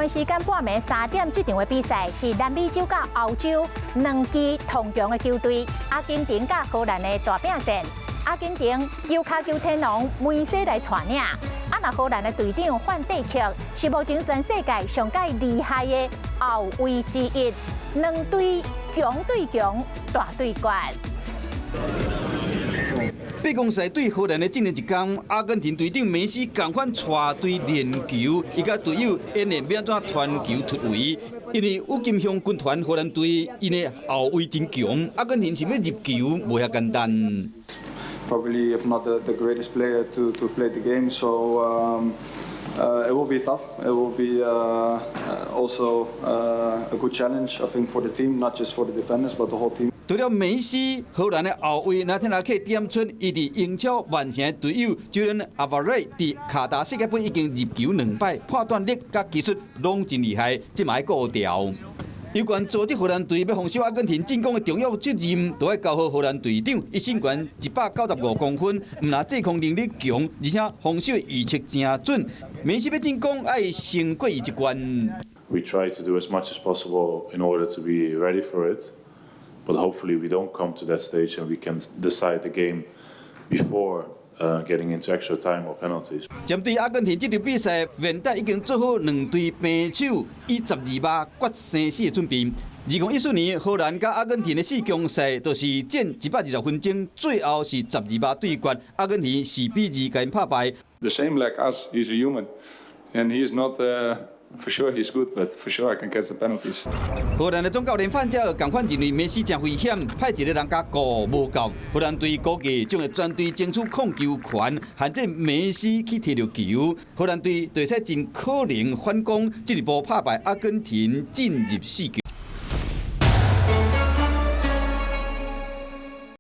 的时间半暝3点，这场的比赛是南美洲甲澳洲两支同强的球队，阿根廷甲荷兰的大拼战。阿根廷由卡球天王梅西来带领，那荷兰的队长范戴克是目前全世界上界厉害的后卫之一，两队强对强，大对决。 八强赛对荷兰的进行一天，阿根廷队长梅西同款带队练球，伊甲队友演练要怎传球突围。因为有金香军团荷兰队因的后卫真强，阿根廷是要入球无遐简单。 Probably, if not the greatest player to play the game, so it will be tough. It will be also a good challenge, I think, for the team, not just for the defenders, but the whole team. 除了梅西，荷兰的后卫那天拉克点出，伊伫英超完成队友Julian Alvarez伫卡达世界杯已经入球2摆，判断力甲技术拢真厉害，即嘛要顾调。 有关组织荷兰队要防守阿根廷进攻的重要责任，都要交予荷兰队长。伊身悬195公分，唔但制空能力强，而且防守预测真准。梅西要进攻，要胜过伊一关。We try to do as much as possible in order to be ready for it, but hopefully we don't come to that stage and we can decide the game before. Getting into extra time or penalties. 针对阿根廷这场比赛，现代已经做好两队平手以12码决生死的准备。2014年荷兰甲阿根廷的4强赛，就是战120分钟，最后是12码对决，阿根廷4比2甲因拍败。 The same like us, he's a human, and he is not. For sure he's good, but for sure I can catch the penalties. 荷兰的总教练范加尔同款认为梅西真危险，派一个人加顾无够。荷兰队估计将会全队争取控球权，限制梅西去踢到球。荷兰队就会真可能反攻，进一步拍败阿根廷，进入4强。